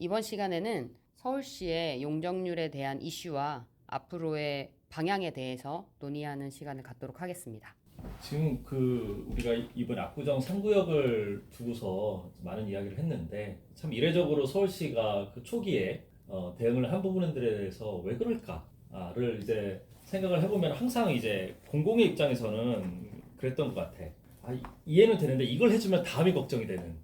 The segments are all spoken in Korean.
이번 시간에는 서울시의 용적률에 대한 이슈와 앞으로의 방향에 대해서 논의하는 시간을 갖도록 하겠습니다. 지금 우리가 이번 압구정 3구역을 두고서 많은 이야기를 했는데 참 이례적으로 서울시가 그 초기에 대응을 한 부분들에 대해서 왜 그럴까를 이제 생각을 해보면 항상 이제 공공의 입장에서는 그랬던 것 같아. 이해는 되는데 이걸 해주면 다음이 걱정이 되는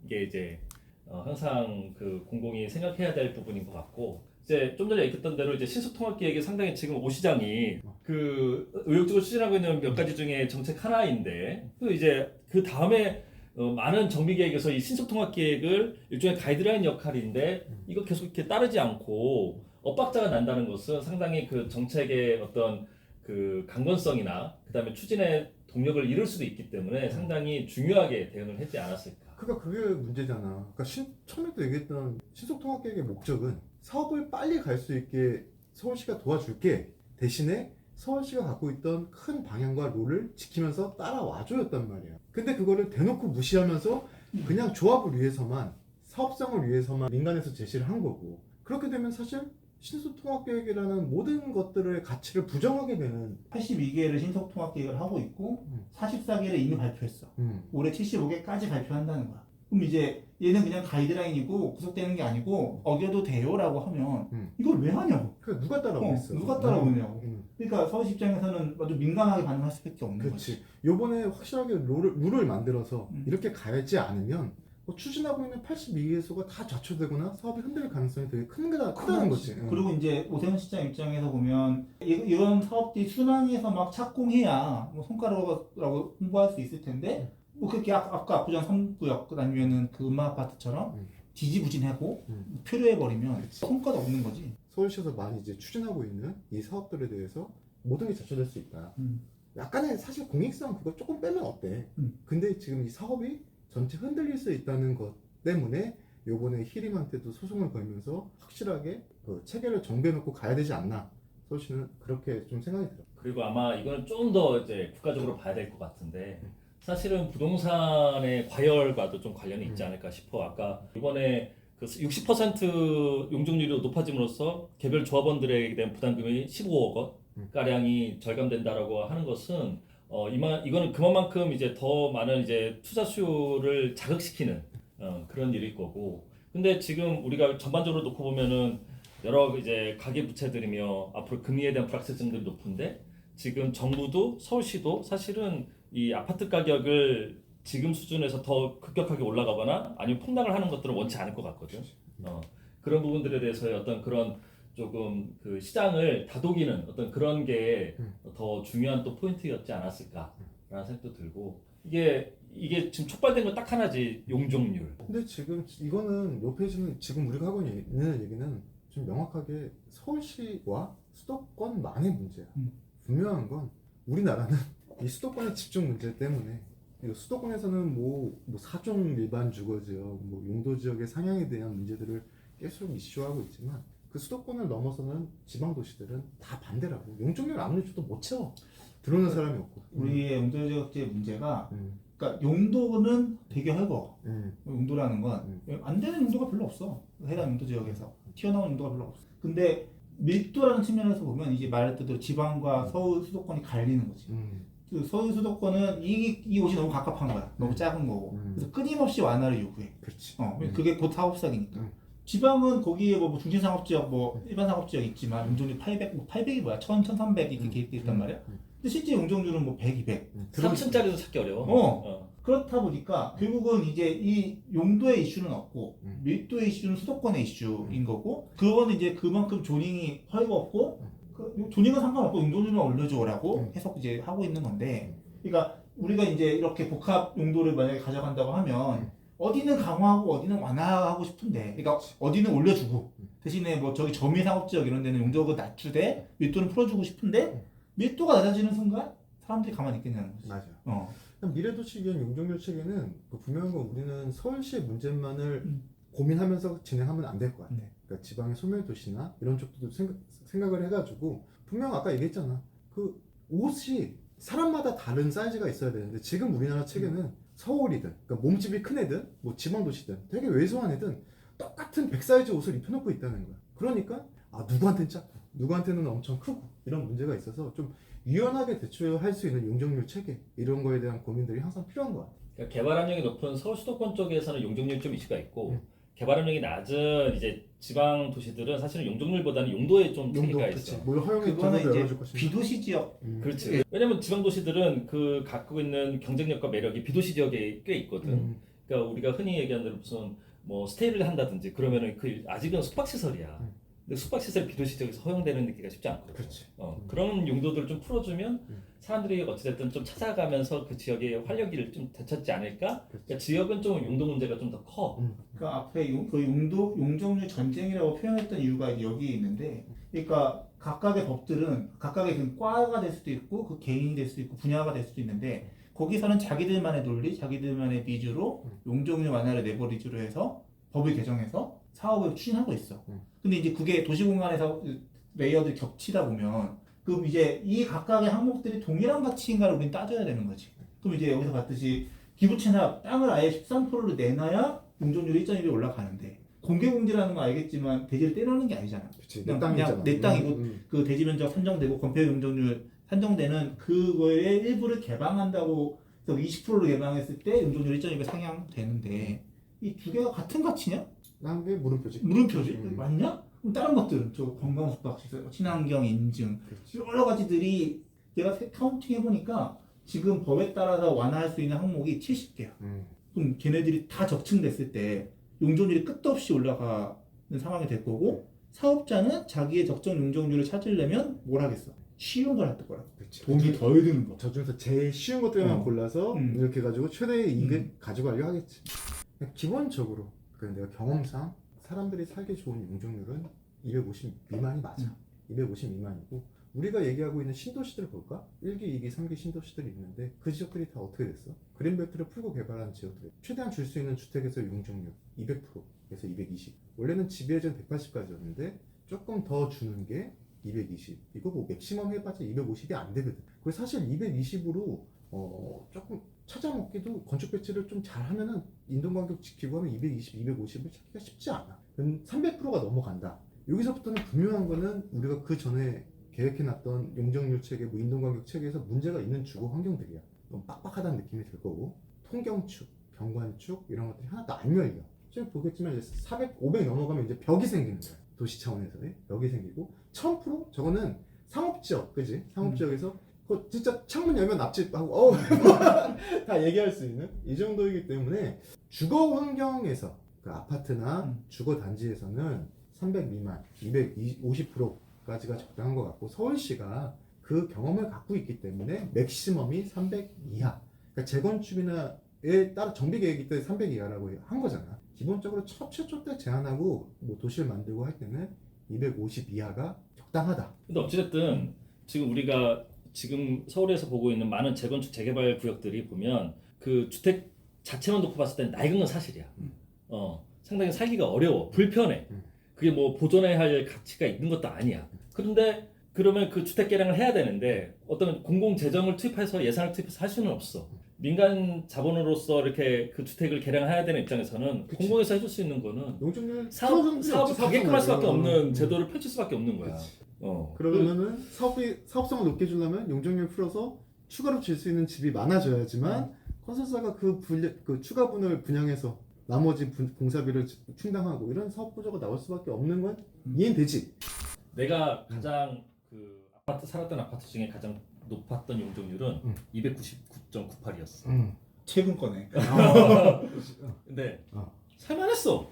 이게 이제 항상 그 공공이 생각해야 될 부분인 것 같고, 이제 좀 전에 얘기했던 대로 이제 신속통합계획이 상당히 지금 오 시장이 그 의욕적으로 추진하고 있는 몇 가지 중에 정책 하나인데, 이제 그 다음에 많은 정비계획에서 이 신속통합계획을 일종의 가이드라인 역할인데 이거 계속 이렇게 따르지 않고 엇박자가 난다는 것은 상당히 그 정책의 어떤 그 강건성이나 그 다음에 추진의 동력을 잃을 수도 있기 때문에 상당히 중요하게 대응을 했지 않았을까. 그러니까 그게 문제잖아. 그러니까 처음에도 얘기했던 신속통합계획의 목적은 사업을 빨리 갈 수 있게 서울시가 도와줄게, 대신에 서울시가 갖고 있던 큰 방향과 룰을 지키면서 따라와줘였단 말이야. 근데 그거를 대놓고 무시하면서 그냥 조합을 위해서만, 사업성을 위해서만 민간에서 제시를 한 거고, 그렇게 되면 사실 신속통합계획이라는 모든 것들의 가치를 부정하게 되는. 82개를 신속통합계획을 하고 있고 44개를 이미 발표했어. 올해 75개까지 발표한다는 거야. 그럼 이제 얘는 그냥 가이드라인이고 구속되는 게 아니고 어겨도 돼요라고 하면 이걸 왜 하냐고. 그 누가 따라오겠어? 누가 따라오냐고. 그러니까 서울시 입장에서는 아주 민감하게 반응할 수밖에 없는 거지. 그렇지. 요번에 확실하게 룰을 만들어서 이렇게 가야지 않으면 추진하고 있는 82개소가 다 좌초되거나 사업이 흔들릴 가능성이 되게 크다는 거지. 그리고 이제 오세훈 시장 입장에서 보면 이런 사업들이 순환해서 막 착공해야 뭐 성과라고 홍보할 수 있을 텐데 뭐 그렇게 아까 압구정 3구역 아니면은 그 음마아파트처럼 지지부진하고 표류해버리면 성과도 없는 거지. 서울시에서 많이 이제 추진하고 있는 이 사업들에 대해서 모든 게 좌초될 수 있다. 약간의 사실 공익성 그거 조금 빼면 어때? 근데 지금 이 사업이 전체 흔들릴 수 있다는 것 때문에 요번에 히림한테도 소송을 걸면서 확실하게 그 체계를 정비해놓고 가야 되지 않나, 서울시는 그렇게 좀 생각이 들어요. 그리고 아마 이거는 좀 더 이제 국가적으로 봐야 될 것 같은데, 사실은 부동산의 과열과도 좀 관련이 있지 않을까 싶어. 아까 이번에 그 60% 용적률이 높아짐으로써 개별 조합원들에게 대한 부담금이 15억 원 가량이 절감된다라고 하는 것은 이거는 그만큼 이제 더 많은 이제 투자 수요를 자극시키는 그런 일일 거고. 근데 지금 우리가 전반적으로 놓고 보면은 여러 이제 가계 부채들이며 앞으로 금리에 대한 불확실성들이 높은데, 지금 정부도 서울시도 사실은 이 아파트 가격을 지금 수준에서 더 급격하게 올라가거나 아니면 폭락을 하는 것들은 원치 않을 것 같거든. 그런 부분들에 대해서의 어떤 그런 조금 그 시장을 다독이는 어떤 그런 게 더 중요한 또 포인트였지 않았을까라는 생각도 들고, 이게 지금 촉발된 건 딱 하나지, 용적률. 근데 지금 이거는 요 페이지는 지금 우리가 하고 있는 얘기는 좀 명확하게 서울시와 수도권만의 문제야. 분명한 건 우리나라는 이 수도권의 집중 문제 때문에 수도권에서는 뭐 4종 일반 주거지역, 뭐 용도 지역의 상향에 대한 문제들을 계속 이슈화하고 있지만 그 수도권을 넘어서는 지방 도시들은 다 반대라고. 용적률 아무리 줘도 못 채워. 들어오는 사람이 없고. 우리의 용도지역제 문제가 그러니까 용도는 되게 헐거. 용도라는 건 안 되는 용도가 별로 없어. 해당 용도 지역에서 튀어나온 용도가 별로 없어. 근데 밀도라는 측면에서 보면 이제 말했던 대로 지방과 서울 수도권이 갈리는 거지. 그 서울 수도권은 이 옷이 너무 갑갑한 거야. 너무 작은 거고. 그래서 끊임없이 완화를 요구해. 그렇지. 그게 곧 사업시작이니까. 지방은 거기에 뭐 중심상업지역, 뭐 일반 상업지역 있지만 용적률 800이 뭐야? 1000, 1300 이렇게 계획돼 있단 말이야. 근데 실제 용적률은 뭐 100, 200. 3층짜리도 찾기 어려워. 그렇다 보니까 결국은 이제 이 용도의 이슈는 없고 밀도의 이슈는 수도권의 이슈인 거고, 그거는 이제 그만큼 조닝이 헐겁고 조닝은 상관없고 용도율만 올려줘라고 해서 이제 하고 있는 건데, 그러니까 우리가 이제 이렇게 복합 용도를 만약에 가져간다고 하면 어디는 강화하고 어디는 완화하고 싶은데, 그러니까 어디는 올려주고 대신에 뭐 저기 점유상업지역 이런 데는 용도를 낮추되 밀도는 풀어주고 싶은데, 밀도가 낮아지는 순간 사람들이 가만히 있겠냐는 거지. 맞아. 미래도시 위한 용적률 체계는 분명한 건 우리는 서울시의 문제만을 고민하면서 진행하면 안 될 것 같아. 그러니까 지방의 소멸도시나 이런 쪽도 생각을 해가지고, 분명 아까 얘기했잖아. 그 옷이 사람마다 다른 사이즈가 있어야 되는데 지금 우리나라 체계는 서울이든, 그러니까 몸집이 큰 애든, 뭐 지방도시든, 되게 왜소한 애든 똑같은 100사이즈 옷을 입혀놓고 있다는 거야. 그러니까 누구한테는 작고 누구한테는 엄청 크고 이런 문제가 있어서 좀 유연하게 대처할 수 있는 용적률 체계 이런 거에 대한 고민들이 항상 필요한 것 같아요. 그러니까 개발 압력이 높은 서울 수도권 쪽에서는 용적률 좀 이슈가 있고 개발 압력이 낮은 이제 지방 도시들은 사실은 용적률보다는 용도에 좀 차이가 있어. 뭘 허용해 그거는 줘도 이제 열어줄 것인가. 비도시 지역 그렇지. 왜냐면 지방 도시들은 그 갖고 있는 경쟁력과 매력이 비도시 지역에 꽤 있거든. 그러니까 우리가 흔히 얘기하는 대로 무슨 뭐 스테이를 한다든지 그러면은 그 아직은 숙박시설이야. 근데 숙박시설 비도시 지역에서 허용되는 게 쉽지 않거든. 그렇지. 그런 용도들을 좀 풀어주면 사람들이 어찌됐든 좀 찾아가면서 그 지역의 활력을 좀 되찾지 않을까? 그러니까 지역은 좀 용도 문제가 좀 더 커. 그 앞에 그 용적률 전쟁이라고 표현했던 이유가 이제 여기에 있는데, 그러니까 각각의 법들은 각각의 그 과가 될 수도 있고 그 개인이 될 수도 있고 분야가 될 수도 있는데 거기서는 자기들만의 논리, 자기들만의 니즈로 용적률 완화를 레버리지로 해서 법을 개정해서 사업을 추진하고 있어. 근데 이제 그게 도시공간에서 레이어들이 겹치다 보면 그럼 이제 이 각각의 항목들이 동일한 가치인가를 우리는 따져야 되는 거지. 그럼 이제 여기서 봤듯이 기부채납 땅을 아예 13%를 내놔야 용적률이 1.1이 올라가는데 공개공지라는 거 알겠지만 대지를 떼놓는 게 아니잖아. 그치. 그냥, 내 땅이잖아. 그냥 내 땅이고 그 대지 면적 산정되고 건폐 용적률 산정되는 그거의 일부를 개방한다고 해서 20%를 개방했을 때 용적률 1.2가 상향되는데 이 두 개가 같은 가치냐? 난 게 물음표지. 물음표지? 맞냐? 그럼 다른 것들은 저 건강속박시설, 친환경 인증 그렇지. 여러 가지들이 내가 카운팅 해보니까 지금 법에 따라서 완화할 수 있는 항목이 70개야. 그럼 걔네들이 다 적층됐을 때 용적률이 끝도 없이 올라가는 상황이 될 거고 사업자는 자기의 적정 용적률을 찾으려면 뭘 하겠어? 쉬운 걸 할 거라고. 그렇지. 돈이 덜 드는 거. 저 중에서 제일 쉬운 것들만 골라서 이렇게 해가지고 최대의 이익을 가져가려 하겠지. 기본적으로 내가 경험상 사람들이 살기 좋은 용적률은 250 미만이 맞아. 250 미만이고 우리가 얘기하고 있는 신도시들 볼까? 1기, 2기, 3기 신도시들이 있는데 그 지역들이 다 어떻게 됐어? 그린벨트를 풀고 개발한 지역들 최대한 줄 수 있는 주택에서 용적률 200%에서 220. 원래는 지배전 180까지였는데 조금 더 주는 게 220. 이거 뭐 맥시멈 해봤자 250이 안 되거든. 그래서 사실 220으로 조금 찾아먹기도 건축 배치를 좀 잘하면은 인동간격 지키고 하면 220, 250을 찾기가 쉽지 않아. 300%가 넘어간다. 여기서부터는 분명한 거는 우리가 그 전에 계획해놨던 용적률 체계, 뭐 인동간격 체계에서 문제가 있는 주거 환경들이야. 빡빡하다는 느낌이 들 거고 통경축, 경관축 이런 것들이 하나도 안 열려. 지금 보겠지만 이제 400, 500 넘어가면 이제 벽이 생기는 거야. 도시 차원에서의 벽이 생기고 1000% 저거는 상업지역, 그지? 상업지역에서 그 진짜 창문 열면 납치하고 다 얘기할 수 있는 이 정도이기 때문에 주거 환경에서 그 아파트나 주거 단지에서는 300 미만, 250%까지가 적당한 것 같고 서울시가 그 경험을 갖고 있기 때문에 맥시멈이 300 이하. 그러니까 재건축이나에 따라 정비 계획이 때 300 이하라고 한 거잖아. 기본적으로 최초 때 제한하고 뭐 도시를 만들고 할 때는 250 이하가 적당하다. 근데 어찌됐든 지금 우리가 지금 서울에서 보고 있는 많은 재건축 재개발 구역들이 보면 그 주택 자체만 놓고 봤을 때는 낡은 건 사실이야. 상당히 살기가 어려워, 불편해. 그게 뭐 보존해야 할 가치가 있는 것도 아니야. 그런데 그러면 그 주택 개량을 해야 되는데 어떤 공공 재정을 투입해서 예산을 투입해서 할 수는 없어. 민간 자본으로서 이렇게 그 주택을 개량해야 되는 입장에서는 그치. 공공에서 해줄 수 있는 거는 용적률 사업을 가게끔 할 수밖에 없는 제도를 펼칠 수밖에 없는 거야. 그러면은 사업성을 높게 주려면 용적률 풀어서 추가로 줄 수 있는 집이 많아져야지만 건설사가 그 추가분을 분양해서 나머지 공사비를 충당하고 이런 사업 구조가 나올 수밖에 없는 건 이해는 되지. 내가 가장 그 살았던 아파트 중에 가장 높았던 용적률은 299.98이었어. 최근 거네. 근데 살만했어.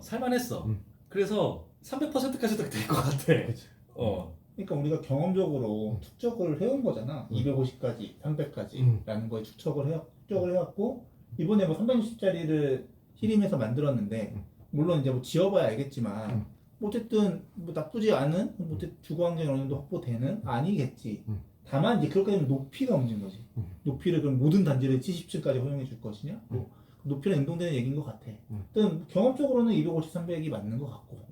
살만했어. 그래서 300%까지도 될 것 같아. 그러니까 우리가 경험적으로 축적을 해온 거잖아. 250까지, 300까지라는 거에 축적을 해왔고 이번에 뭐 360짜리를 시림해서 만들었는데 물론 이제 뭐 지어봐야 알겠지만 어쨌든 뭐 나쁘지 않은 주거 환경이 어느 정도 확보되는 아니겠지. 다만 이제 그렇게 되면 높이가 문제인 거지. 높이를 그럼 모든 단지를 70층까지 허용해 줄 것이냐? 높이랑 연동되는 얘기인 것 같아. 일단 경험적으로는 250, 300이 맞는 것 같고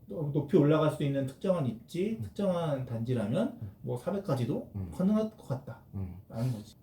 높이 올라갈 수 있는 특정한 입지, 특정한 단지라면 뭐 400까지도 가능할 것 같다 라는 거지.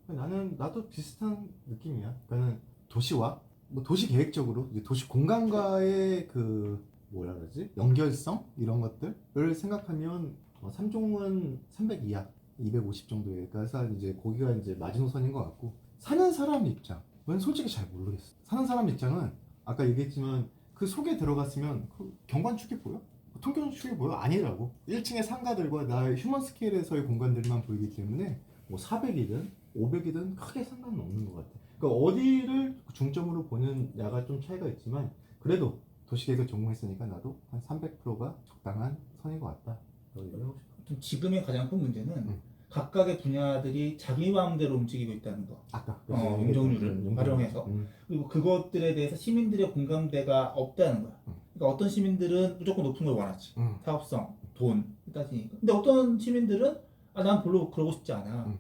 나도 비슷한 느낌이야. 그러니까 도시와 뭐 도시 계획적으로 이제 도시 공간과의 그 뭐라 그러지 연결성 이런 것들을 생각하면 3종은 300 이하 250 정도에 그래서 이제 거기가 이제 마지노선인 것 같고 사는 사람 입장은 솔직히 잘 모르겠어. 사는 사람 입장은 아까 얘기했지만 그 속에 들어갔으면 그 경관축이 보여? 통경축이 보여? 아니라고. 1층의 상가들과 나의 휴먼 스케일에서의 공간들만 보이기 때문에 뭐 400이든 500이든 크게 상관은 없는 것 같아. 그러니까 어디를 중점으로 보느냐가 좀 차이가 있지만 그래도 도시계획을 전공했으니까 나도 한 300%가 적당한 선인 것 같다. 얘기하고 싶어. 좀 지금의 가장 큰 문제는 각각의 분야들이 자기 마음대로 움직이고 있다는 거. 아까 용적률을 활용해서. 그리고 그것들에 대해서 시민들의 공감대가 없다는 거야. 그러니까 어떤 시민들은 무조건 높은 걸 원하지. 사업성, 돈 따지니까. 근데 어떤 시민들은 난 별로 그러고 싶지 않아.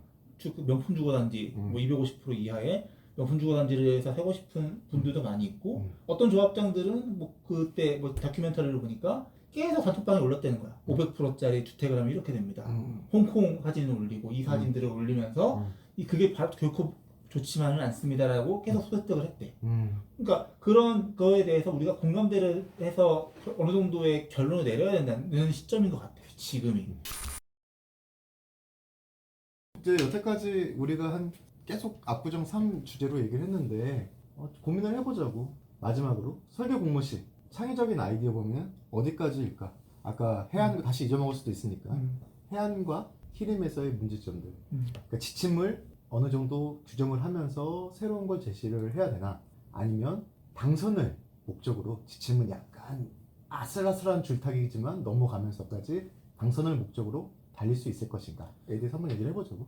명품 주거단지 뭐 250% 이하의 명품 주거단지에서 살고 싶은 분들도 많이 있고 어떤 조합장들은 뭐 그때 뭐 다큐멘터리를 보니까 계속 단톡방에 올렸다는 거야. 500%짜리 주택을 하면 이렇게 됩니다. 홍콩 사진을 올리고 이 사진들을 올리면서 그게 결코 좋지만은 않습니다라고 계속 소개팅을 했대. 그러니까 그런 거에 대해서 우리가 공감대를 해서 어느 정도의 결론을 내려야 된다는 시점인 것 같아요. 지금이. 이제 여태까지 우리가 한 계속 압구정 3 주제로 얘기를 했는데 고민을 해보자고. 마지막으로 설계 공모시 창의적인 아이디어 보면 어디까지일까? 아까 해안 다시 잊어먹을 수도 있으니까 해안과 히림에서의 문제점들. 그러니까 지침을 어느 정도 규정을 하면서 새로운 걸 제시를 해야 되나? 아니면 당선을 목적으로 지침은 약간 아슬아슬한 줄타기이지만 넘어가면서까지 당선을 목적으로 달릴 수 있을 것인가에 대해서 한번 얘기를 해보자고.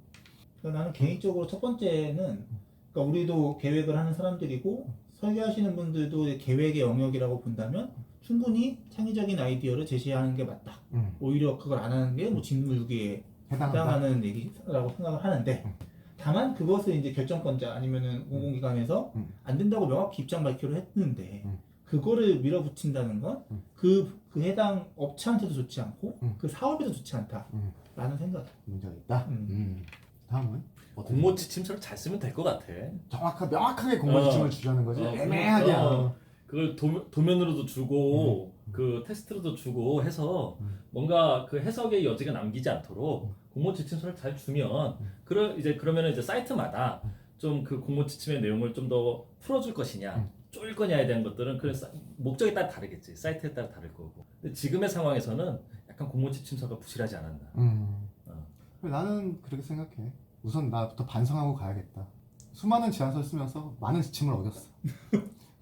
그러니까 나는 개인적으로 첫 번째는 그러니까 우리도 계획을 하는 사람들이고 설계하시는 분들도 계획의 영역이라고 본다면 충분히 창의적인 아이디어를 제시하는 게 맞다. 오히려 그걸 안 하는 게 뭐 직무유기에 해당하는 얘기라고 생각을 하는데 다만 그것을 이제 결정권자 아니면은 공공기관에서 안 된다고 명확히 입장 밝히를 했는데 그거를 밀어붙인다는 건 그 해당 업체한테도 좋지 않고 그 사업에도 좋지 않다라는 생각이야. 문제가 있다. 다음은 공모 지침서를 잘 쓰면 될 것 같아. 명확하게 공모 지침을 주자는 거지. 애매하게. 그걸 도면으로도 주고 그 테스트로도 주고 해서 뭔가 그 해석의 여지가 남기지 않도록 공모 지침서를 잘 주면 그러면 이제 사이트마다 좀 그 공모 지침의 내용을 좀 더 풀어줄 것이냐 쪼일 거냐에 대한 것들은 그래서 목적에 따라 다르겠지. 사이트에 따라 다를 거고. 근데 지금의 상황에서는 약간 공모 지침서가 부실하지 않았나. 나는 그렇게 생각해. 우선 나부터 반성하고 가야겠다. 수많은 제안서를 쓰면서 많은 지침을 얻었어.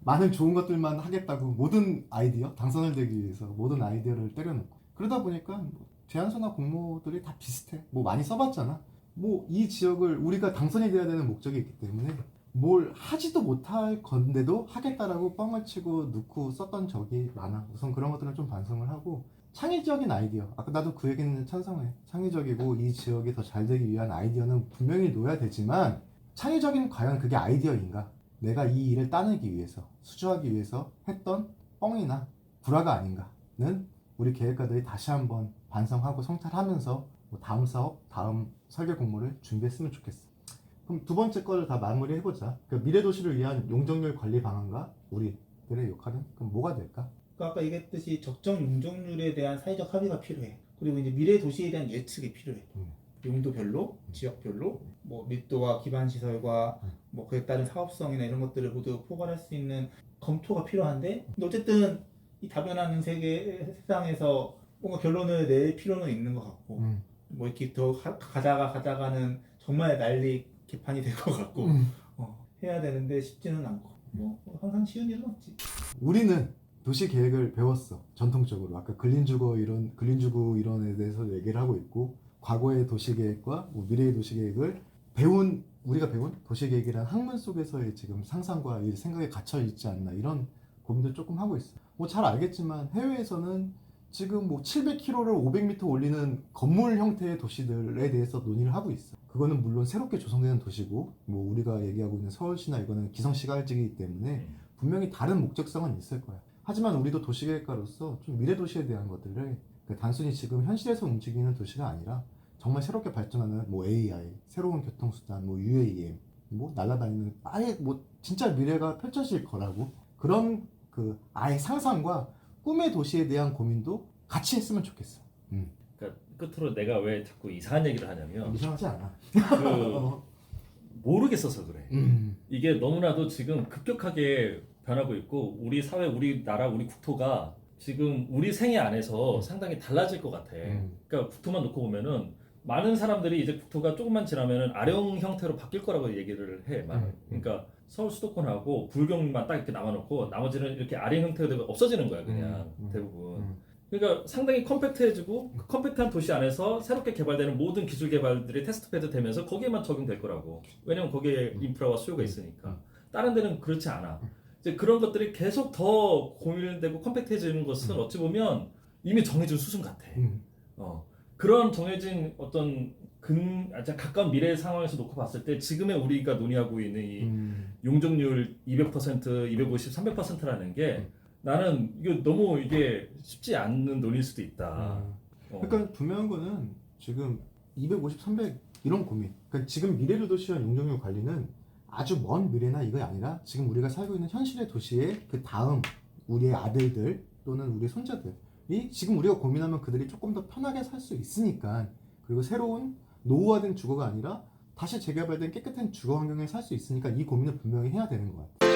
많은 좋은 것들만 하겠다고 모든 아이디어, 당선을 되기 위해서 모든 아이디어를 때려놓고 그러다 보니까 뭐 제안서나 공모들이 다 비슷해. 뭐 많이 써봤잖아. 뭐 이 지역을 우리가 당선이 돼야 되는 목적이 있기 때문에 뭘 하지도 못할 건데도 하겠다라고 뻥을 치고 넣고 썼던 적이 많아. 우선 그런 것들은 좀 반성을 하고 창의적인 아이디어, 아까 나도 그 얘기는 찬성해. 창의적이고 이 지역이 더 잘 되기 위한 아이디어는 분명히 놓아야 되지만 창의적인 과연 그게 아이디어인가? 내가 이 일을 따내기 위해서, 수주하기 위해서 했던 뻥이나 불화가 아닌가는 우리 계획가들이 다시 한번 반성하고 성찰하면서 뭐 다음 사업, 다음 설계 공모를 준비했으면 좋겠어. 그럼 두 번째 거를 다 마무리해보자. 그러니까 미래도시를 위한 용적률 관리 방안과 우리들의 역할은 그럼 뭐가 될까? 그러니까 아까 얘기했듯이 적정 용적률에 대한 사회적 합의가 필요해. 그리고 이제 미래 도시에 대한 예측이 필요해. 용도별로, 지역별로, 뭐 밀도와 기반 시설과 뭐 그에 따른 사업성이나 이런 것들을 모두 포괄할 수 있는 검토가 필요한데, 근데 어쨌든 이 다변하는 세상에서 뭔가 결론을 낼 필요는 있는 것 같고, 뭐 이렇게 더 가다가는 정말 난리 개판이 될 것 같고, 해야 되는데 쉽지는 않고, 뭐 항상 쉬운 일은 없지. 우리는 도시 계획을 배웠어. 전통적으로 아까 근린주거 이론에 대해서 얘기를 하고 있고 과거의 도시 계획과 뭐 미래의 도시 계획을 우리가 배운 도시 계획이라는 학문 속에서의 지금 상상과 이 생각에 갇혀 있지 않나 이런 고민들 조금 하고 있어. 뭐 잘 알겠지만 해외에서는 지금 뭐 700km를 500m 올리는 건물 형태의 도시들에 대해서 논의를 하고 있어. 그거는 물론 새롭게 조성되는 도시고 뭐 우리가 얘기하고 있는 서울시나 이거는 기성시가지이기 때문에 분명히 다른 목적성은 있을 거야. 하지만 우리도 도시계획가로서 좀 미래도시에 대한 것들을 단순히 지금 현실에서 움직이는 도시가 아니라 정말 새롭게 발전하는 뭐 AI, 새로운 교통수단, 뭐 UAM 뭐 날아다니는 아예 뭐 진짜 미래가 펼쳐질 거라고 그런 그 아예 상상과 꿈의 도시에 대한 고민도 같이 했으면 좋겠어. 그러니까 끝으로 내가 왜 자꾸 이상한 얘기를 하냐면 이상하지 않아. 그 모르겠어서 그래. 음. 이게 너무나도 지금 급격하게 변하고 있고 우리 사회, 우리나라, 우리 국토가 지금 우리 생애 안에서 상당히 달라질 것 같아. 그러니까 국토만 놓고 보면은 많은 사람들이 이제 국토가 조금만 지나면은 아령 형태로 바뀔 거라고 얘기를 해. 그러니까 서울 수도권하고 불경만 딱 이렇게 남아놓고 나머지는 이렇게 아령 형태가 되고 없어지는 거야 그냥 대부분. 그러니까 상당히 컴팩트해지고 그 컴팩트한 도시 안에서 새롭게 개발되는 모든 기술 개발들이 테스트패드 되면서 거기에만 적용될 거라고. 왜냐면 거기에 인프라와 수요가 있으니까. 다른 데는 그렇지 않아. 이제 그런 것들이 계속 더 고민되고 컴팩트해지는 것은 어찌 보면 이미 정해진 수순 같아. 그런 정해진 어떤 가까운 미래의 상황에서 놓고 봤을 때 지금의 우리가 논의하고 있는 이 용적률 200%, 250, 300%라는 게 나는 이게 너무 이게 쉽지 않는 논의일 수도 있다. 그러니까 분명한 거는 지금 250, 300 이런 고민. 그러니까 지금 미래의 도시와 용적률 관리는 아주 먼 미래나 이거 아니라 지금 우리가 살고 있는 현실의 도시의 그 다음 우리의 아들들 또는 우리의 손자들이 지금 우리가 고민하면 그들이 조금 더 편하게 살 수 있으니까 그리고 새로운 노후화된 주거가 아니라 다시 재개발된 깨끗한 주거 환경에 살 수 있으니까 이 고민을 분명히 해야 되는 것 같아요.